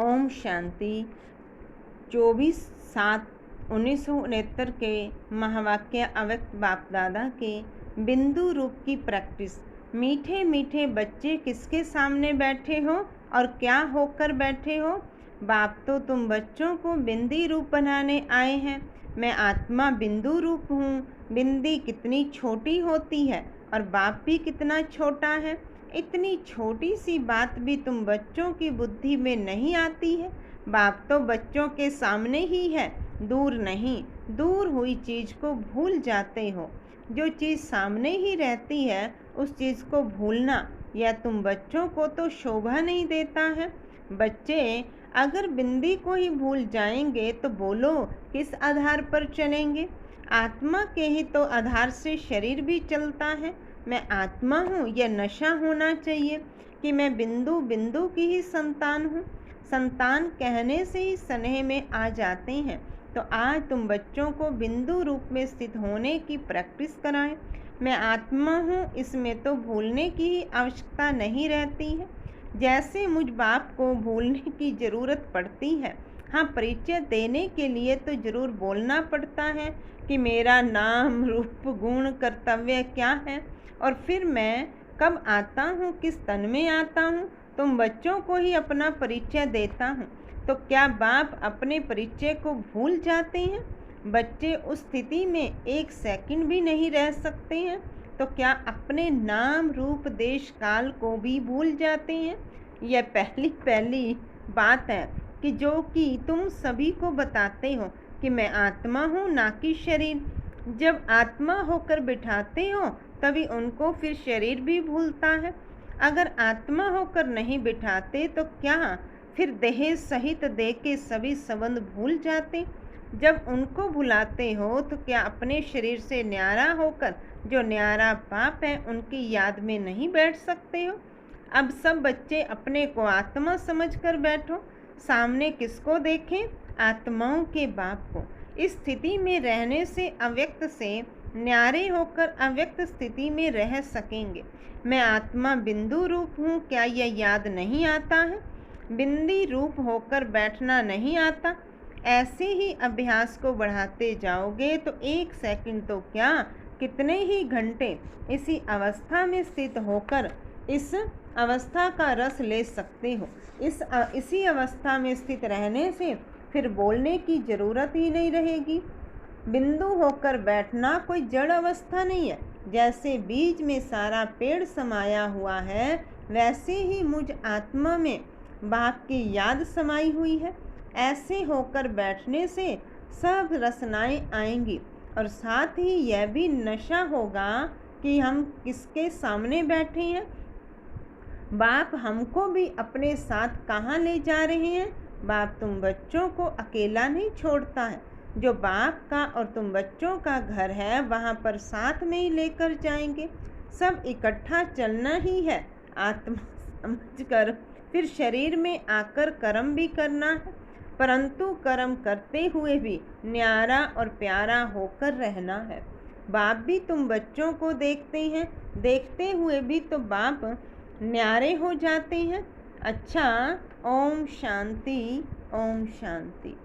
ओम शांति। 24/7/1969 के महावाक्य अव्यक्त बाप दादा के बिंदु रूप की प्रैक्टिस। मीठे मीठे बच्चे किसके सामने बैठे हो और क्या होकर बैठे हो? बाप तो तुम बच्चों को बिंदी रूप बनाने आए हैं। मैं आत्मा बिंदु रूप हूँ। बिंदी कितनी छोटी होती है और बाप भी कितना छोटा है। इतनी छोटी सी बात भी तुम बच्चों की बुद्धि में नहीं आती है। बाप तो बच्चों के सामने ही है, दूर नहीं। दूर हुई चीज़ को भूल जाते हो। जो चीज़ सामने ही रहती है उस चीज़ को भूलना यह तुम बच्चों को तो शोभा नहीं देता है। बच्चे अगर बिंदी को ही भूल जाएंगे तो बोलो किस आधार पर चलेंगे? आत्मा के ही तो आधार से शरीर भी चलता है। मैं आत्मा हूँ, यह नशा होना चाहिए कि मैं बिंदु बिंदु की ही संतान हूँ। संतान कहने से ही स्नेह में आ जाते हैं। तो आज तुम बच्चों को बिंदु रूप में स्थित होने की प्रैक्टिस कराएं। मैं आत्मा हूँ, इसमें तो भूलने की ही आवश्यकता नहीं रहती है। जैसे मुझ बाप को भूलने की ज़रूरत पड़ती है। हाँ, परिचय देने के लिए तो ज़रूर बोलना पड़ता है कि मेरा नाम, रूप, गुण, कर्तव्य क्या है और फिर मैं कब आता हूँ, किस तन में आता हूँ। तुम बच्चों को ही अपना परिचय देता हूँ। तो क्या बाप अपने परिचय को भूल जाते हैं? बच्चे उस स्थिति में एक सेकंड भी नहीं रह सकते हैं। तो क्या अपने नाम, रूप, देश, काल को भी भूल जाते हैं? यह पहली बात है कि जो कि तुम सभी को बताते हो कि मैं आत्मा हूँ, ना कि शरीर। जब आत्मा होकर बिठाते हो तभी उनको फिर शरीर भी भूलता है। अगर आत्मा होकर नहीं बिठाते तो क्या फिर देह सहित देह के सभी संबंध भूल जाते? जब उनको भुलाते हो तो क्या अपने शरीर से न्यारा होकर जो न्यारा बाप है उनकी याद में नहीं बैठ सकते हो? अब सब बच्चे अपने को आत्मा समझकर बैठो। सामने किसको देखें? आत्माओं के बाप को। इस स्थिति में रहने से अव्यक्त से न्यारे होकर अव्यक्त स्थिति में रह सकेंगे। मैं आत्मा बिंदु रूप हूँ, क्या यह याद नहीं आता है? बिंदी रूप होकर बैठना नहीं आता। ऐसे ही अभ्यास को बढ़ाते जाओगे तो एक सेकंड तो क्या, कितने ही घंटे इसी अवस्था में स्थित होकर इस अवस्था का रस ले सकते हो। इसी अवस्था में स्थित रहने से फिर बोलने की ज़रूरत ही नहीं रहेगी। बिंदु होकर बैठना कोई जड़ अवस्था नहीं है। जैसे बीज में सारा पेड़ समाया हुआ है, वैसे ही मुझ आत्मा में बाप की याद समाई हुई है। ऐसे होकर बैठने से सब रसनाएं आएंगी और साथ ही यह भी नशा होगा कि हम किसके सामने बैठे हैं। बाप हमको भी अपने साथ कहाँ ले जा रहे हैं? बाप तुम बच्चों को अकेला नहीं छोड़ता है। जो बाप का और तुम बच्चों का घर है वहाँ पर साथ में ही लेकर जाएंगे। सब इकट्ठा चलना ही है। आत्मा समझकर फिर शरीर में आकर कर्म भी करना है, परंतु कर्म करते हुए भी न्यारा और प्यारा होकर रहना है। बाप भी तुम बच्चों को देखते हैं, देखते हुए भी तो बाप न्यारे हो जाते हैं। अच्छा, ओम शांति, ओम शांति।